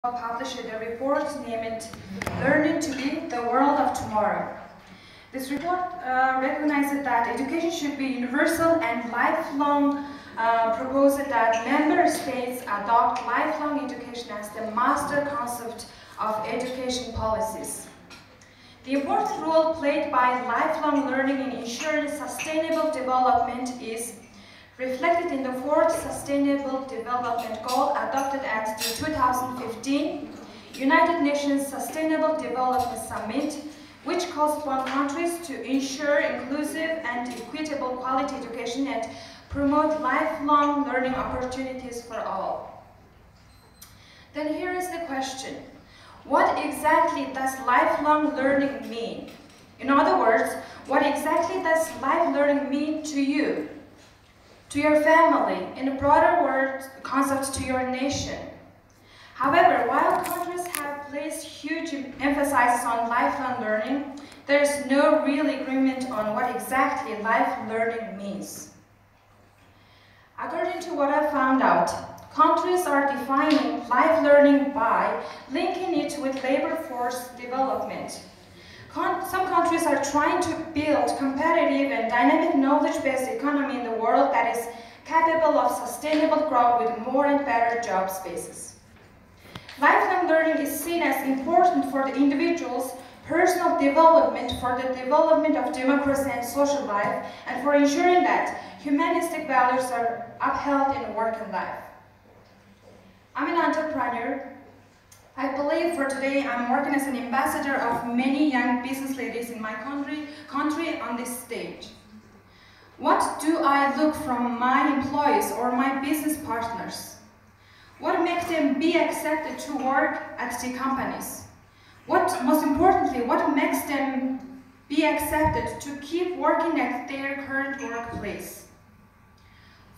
published a report named Learning to Be the World of Tomorrow. This report recognizes that education should be universal and lifelong, proposed that member states adopt lifelong education as the master concept of education policies. The important role played by lifelong learning in ensuring sustainable development is reflected in the fourth Sustainable Development Goal adopted at the 2015 United Nations Sustainable Development Summit, which calls upon countries to ensure inclusive and equitable quality education and promote lifelong learning opportunities for all. Then here is the question. What exactly does lifelong learning mean? In other words, what exactly does life learning mean to you, to your family, in a broader word concept to your nation? However, while countries have placed huge emphasis on lifelong learning, there is no real agreement on what exactly life learning means. According to what I found out, countries are defining life learning by linking it with labor force development. Some countries are trying to build competitive and dynamic knowledge-based economy in the world that is capable of sustainable growth with more and better job spaces. Lifelong learning is seen as important for the individual's personal development, for the development of democracy and social life, and for ensuring that humanistic values are upheld in work and life. I'm an entrepreneur. I believe for today I'm working as an ambassador of many young business ladies in my country on this stage. What do I look from my employees or my business partners? What makes them be accepted to work at the companies? Most importantly, what makes them be accepted to keep working at their current workplace?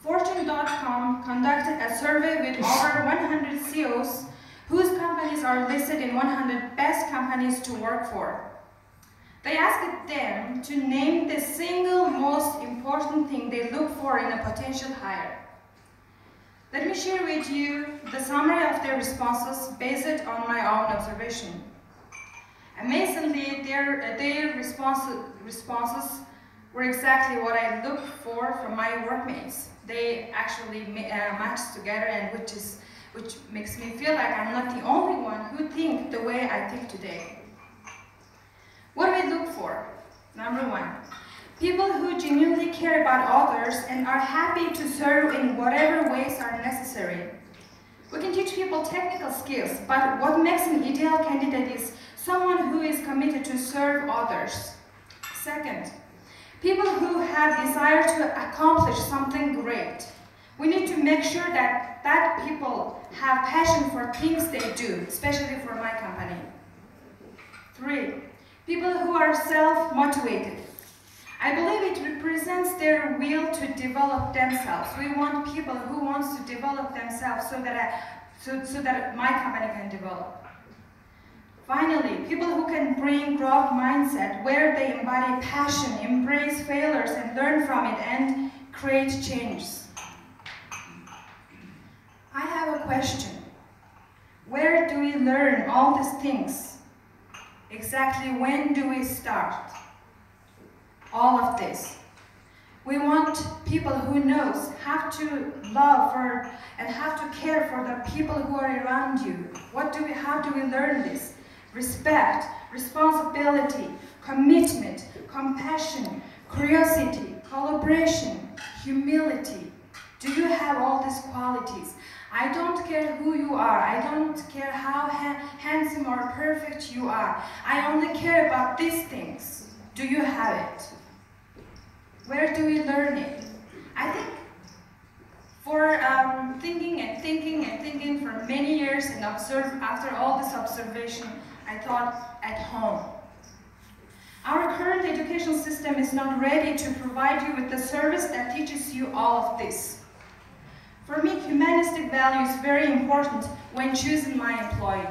Fortune.com conducted a survey with over 100 CEOs whose companies are listed in 100 best companies to work for. They asked them to name the single most important thing they look for in a potential hire. Let me share with you the summary of their responses based on my own observation. Amazingly, their responses were exactly what I look for from my workmates. They actually matched together, and which makes me feel like I'm not the only one who think the way I think today. What do we look for? Number one, people who genuinely care about others and are happy to serve in whatever ways are necessary. We can teach people technical skills, but what makes an ideal candidate is someone who is committed to serve others. Second, people who have desire to accomplish something great. We need to make sure that people have passion for things they do, especially for my company. 3, people who are self-motivated. I believe it represents their will to develop themselves. We want people who want to develop themselves so that my company can develop. Finally, people who can bring growth mindset, where they embody passion, embrace failures, and learn from it, and create change. I have a question. Where do we learn all these things? Exactly when do we start all of this? We want people who knows how to love and how to care for the people who are around you. How do we learn this? Respect, responsibility, commitment, compassion, curiosity, collaboration, humility. Do you have all these qualities? I don't care who you are. I don't care how handsome or perfect you are. I only care about these things. Do you have it? Where do we learn it? I think for thinking for many years and after all this observation, I thought at home. Our current education system is not ready to provide you with the service that teaches you all of this. For me, humanistic value is very important when choosing my employee.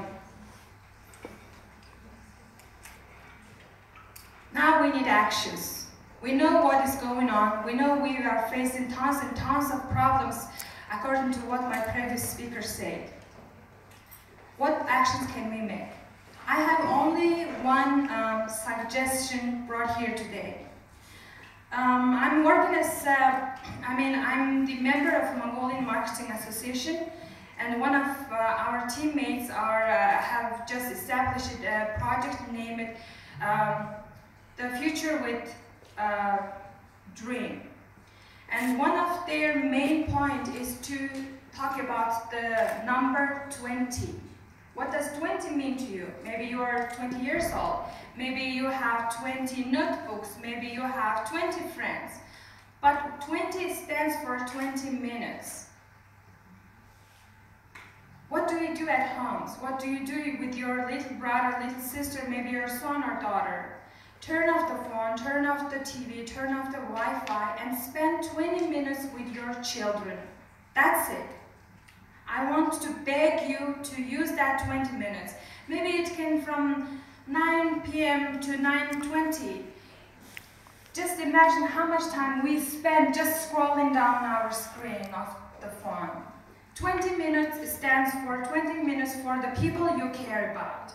Now we need actions. We know what is going on. We know we are facing tons and tons of problems according to what my previous speaker said. What actions can we make? I have only one suggestion brought here today. I'm working as, I'm the member of Mongolian Marketing Association, and one of our teammates have just established a project named The Future with Dream. And one of their main points is to talk about the number 20. What does 20 mean to you? Maybe you are 20 years old. Maybe you have 20 notebooks. Maybe you have 20 friends. But 20 stands for 20 minutes. What do you do at home? What do you do with your little brother, little sister, maybe your son or daughter? Turn off the phone, turn off the TV, turn off the Wi-Fi, and spend 20 minutes with your children. That's it. I want to beg you to use that 20 minutes. Maybe it can from 9 p.m. to 9:20. Just imagine how much time we spend just scrolling down our screen of the phone. 20 minutes stands for 20 minutes for the people you care about.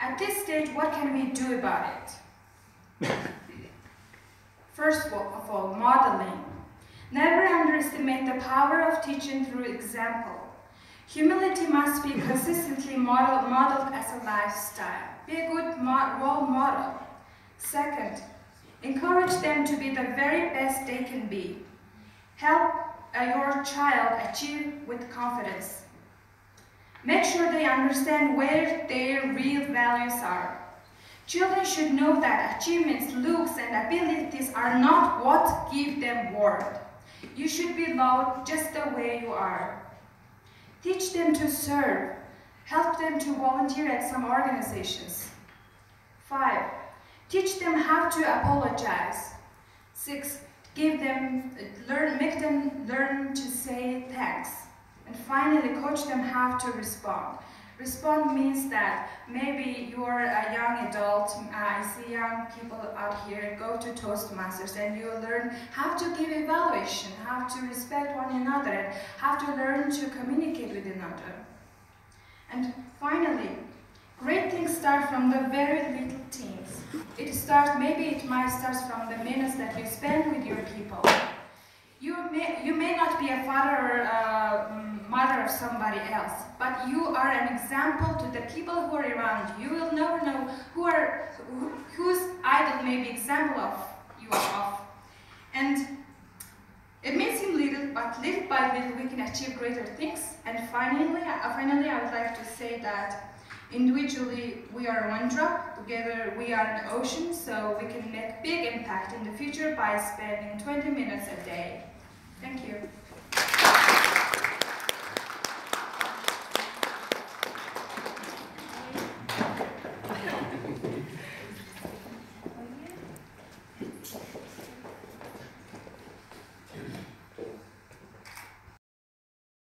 At this stage, what can we do about it? First of all, modeling. Never underestimate the power of teaching through example. Humility must be consistently modeled as a lifestyle. Be a good role model. Second, encourage them to be the very best they can be. Help your child achieve with confidence. Make sure they understand where their real values are. Children should know that achievements, looks, and abilities are not what give them worth. You should be loved just the way you are. Teach them to serve. Help them to volunteer at some organizations. 5. Teach them how to apologize. 6. Make them learn to say thanks. And finally, coach them how to respond. Respond means that maybe you're a young adult, I see young people out here go to Toastmasters and you learn how to give evaluation, how to respect one another, and how to learn to communicate with another. And finally, great things start from the very little things. Maybe it might start from the minutes that you spend with your people. You may not be a father or mother of somebody else, but you are an example to the people who are around you. You will never know whose idol may be example of you of. And it may seem little, but little by little we can achieve greater things. And finally, I would like to say that individually we are one drop, together we are an ocean, so we can make big impact in the future by spending 20 minutes a day. Thank you.